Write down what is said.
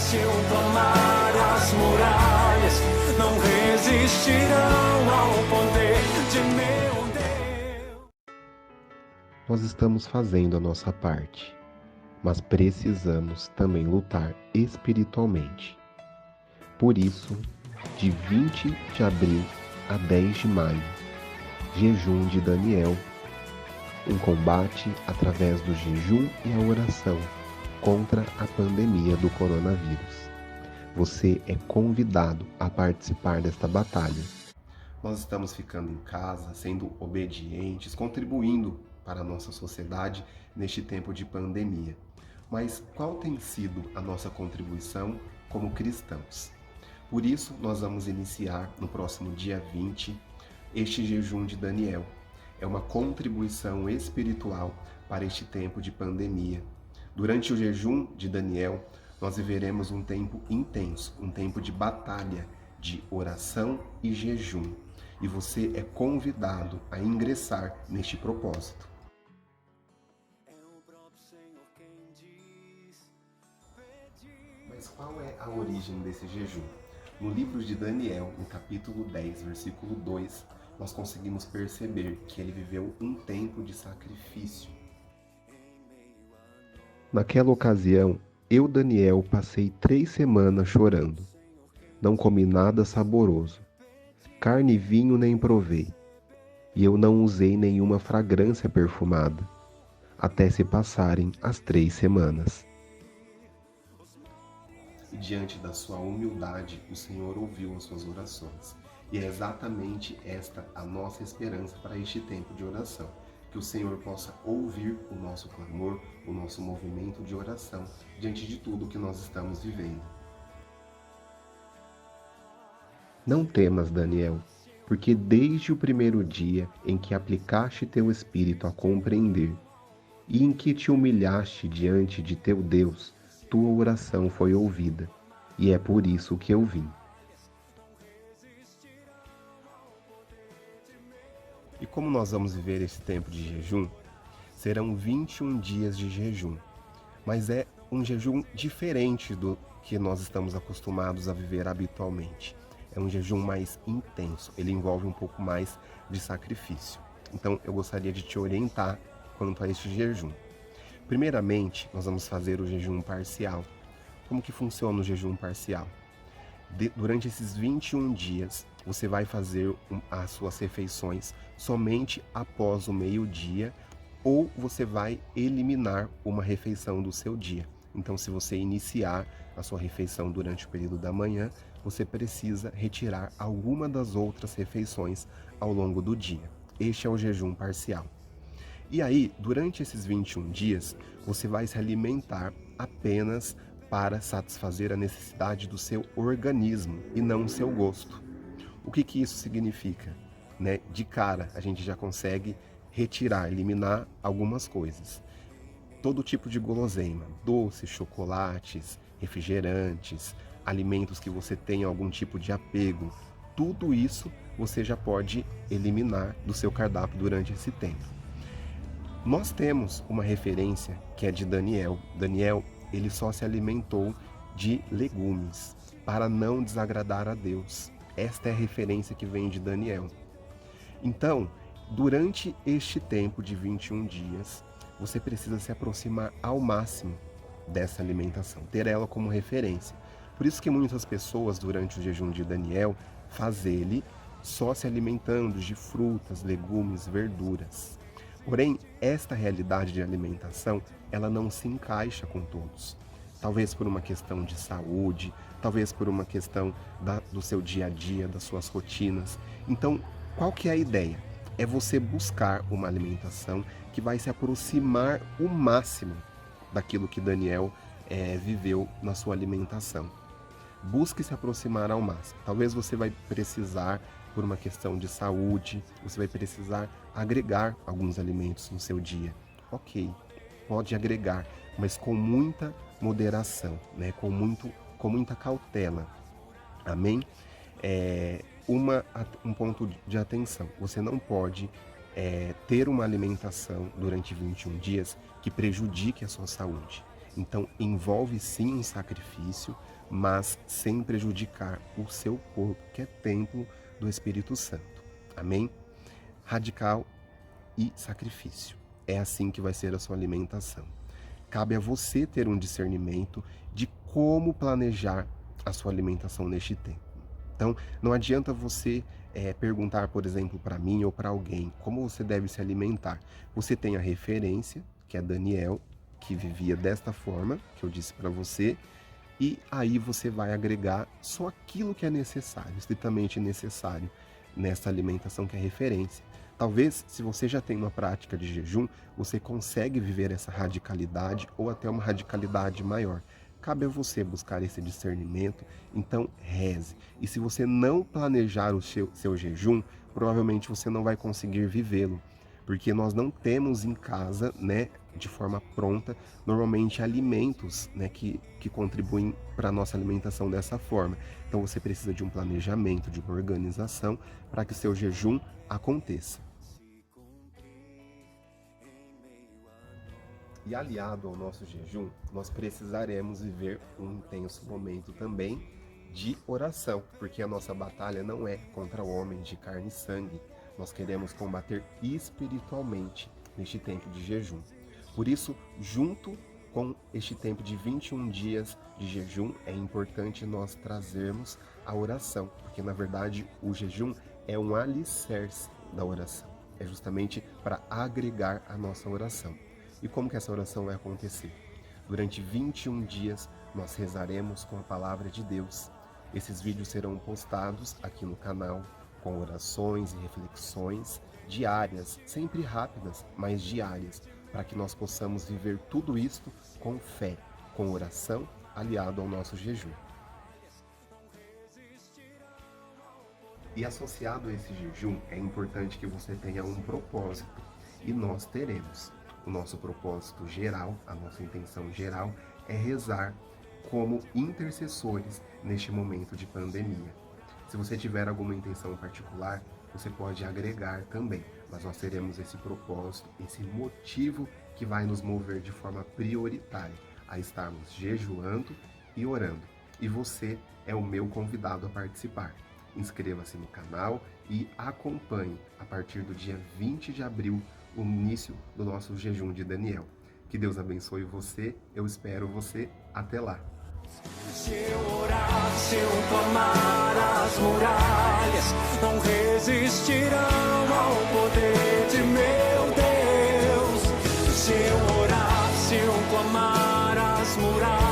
Se eu tomar as muralhas, não resistirão ao poder de meu Deus. Nós estamos fazendo a nossa parte, mas precisamos também lutar espiritualmente. Por isso, de 20 de abril a 10 de maio, jejum de Daniel, um combate através do jejum e a oração contra a pandemia do coronavírus. Você é convidado a participar desta batalha. Nós estamos ficando em casa, sendo obedientes, contribuindo para a nossa sociedade neste tempo de pandemia. Mas qual tem sido a nossa contribuição como cristãos? Por isso, nós vamos iniciar no próximo dia 20 este jejum de Daniel. É uma contribuição espiritual para este tempo de pandemia. Durante o jejum de Daniel, nós viveremos um tempo intenso, um tempo de batalha, de oração e jejum. E você é convidado a ingressar neste propósito. Mas qual é a origem desse jejum? No livro de Daniel, no capítulo 10, versículo 2, nós conseguimos perceber que ele viveu um tempo de sacrifício. Naquela ocasião, eu, Daniel, passei 3 semanas chorando. Não comi nada saboroso. Carne e vinho nem provei. E eu não usei nenhuma fragrância perfumada, até se passarem as 3 semanas. E diante da sua humildade, o Senhor ouviu as suas orações. E é exatamente esta a nossa esperança para este tempo de oração. Que o Senhor possa ouvir o nosso clamor, o nosso movimento de oração, diante de tudo que nós estamos vivendo. Não temas, Daniel, porque desde o primeiro dia em que aplicaste teu espírito a compreender, e em que te humilhaste diante de teu Deus, tua oração foi ouvida, e é por isso que eu vim. E como nós vamos viver esse tempo de jejum? Serão 21 dias de jejum, mas é um jejum diferente do que nós estamos acostumados a viver habitualmente. É um jejum mais intenso, ele envolve um pouco mais de sacrifício. Então eu gostaria de te orientar quanto a este jejum. Primeiramente, nós vamos fazer o jejum parcial. Como que funciona o jejum parcial? Durante esses 21 dias, você vai fazer as suas refeições somente após o meio-dia, ou você vai eliminar uma refeição do seu dia. Então, se você iniciar a sua refeição durante o período da manhã, você precisa retirar alguma das outras refeições ao longo do dia. Este é o jejum parcial. E aí, durante esses 21 dias, você vai se alimentar apenas para satisfazer a necessidade do seu organismo e não o seu gosto. O que isso significa? De cara, a gente já consegue retirar, eliminar algumas coisas. Todo tipo de guloseima, doces, chocolates, refrigerantes, alimentos que você tenha algum tipo de apego, tudo isso você já pode eliminar do seu cardápio durante esse tempo. Nós temos uma referência que é de Daniel. Daniel, ele só se alimentou de legumes para não desagradar a Deus. Esta é a referência que vem de Daniel. Então, durante este tempo de 21 dias, você precisa se aproximar ao máximo dessa alimentação, ter ela como referência. Por isso que muitas pessoas, durante o jejum de Daniel, fazem ele só se alimentando de frutas, legumes, verduras. Porém, esta realidade de alimentação, ela não se encaixa com todos. Talvez por uma questão de saúde, talvez por uma questão do seu dia a dia, das suas rotinas. Então, qual que é a ideia? É você buscar uma alimentação que vai se aproximar o máximo daquilo que Daniel viveu na sua alimentação. Busque se aproximar ao máximo. Talvez você vai precisar, por uma questão de saúde, você vai precisar agregar alguns alimentos no seu dia. Ok, pode agregar, mas com muita moderação, com muita cautela. Amém? Um ponto de atenção. Você não pode ter uma alimentação durante 21 dias que prejudique a sua saúde. Então, envolve sim um sacrifício, mas sem prejudicar o seu corpo, que é templo do Espírito Santo. Amém? Radical e sacrifício. É assim que vai ser a sua alimentação. Cabe a você ter um discernimento de como planejar a sua alimentação neste tempo. Então, não adianta você perguntar, por exemplo, para mim ou para alguém como você deve se alimentar. Você tem a referência, que é Daniel, que vivia desta forma, que eu disse para você, e aí você vai agregar só aquilo que é necessário, estritamente necessário nessa alimentação que é referência. Talvez, se você já tem uma prática de jejum, você consegue viver essa radicalidade ou até uma radicalidade maior. Cabe a você buscar esse discernimento, então reze. E se você não planejar o seu jejum, provavelmente você não vai conseguir vivê-lo, porque nós não temos em casa, né, de forma pronta, normalmente alimentos, né, que contribuem para a nossa alimentação dessa forma. Então você precisa de um planejamento, de uma organização para que o seu jejum aconteça. E aliado ao nosso jejum, nós precisaremos viver um intenso momento também de oração, porque a nossa batalha não é contra homens de carne e sangue. Nós queremos combater espiritualmente neste tempo de jejum. Por isso, junto com este tempo de 21 dias de jejum, é importante nós trazermos a oração, porque na verdade o jejum é um alicerce da oração. É justamente para agregar a nossa oração. E como que essa oração vai acontecer? Durante 21 dias nós rezaremos com a palavra de Deus. Esses vídeos serão postados aqui no canal, com orações e reflexões diárias, sempre rápidas, mas diárias, para que nós possamos viver tudo isto com fé, com oração, aliado ao nosso jejum. E associado a esse jejum, é importante que você tenha um propósito, e nós teremos. O nosso propósito geral, a nossa intenção geral, é rezar como intercessores neste momento de pandemia. Se você tiver alguma intenção particular, você pode agregar também, mas nós teremos esse propósito, esse motivo que vai nos mover de forma prioritária a estarmos jejuando e orando. E você é o meu convidado a participar. Inscreva-se no canal e acompanhe a partir do dia 20 de abril o início do nosso jejum de Daniel. Que Deus abençoe você, eu espero você, até lá. Se eu orar, se eu clamar, as muralhas não resistirão ao poder de meu Deus. Se eu orar, se eu clamar, as muralhas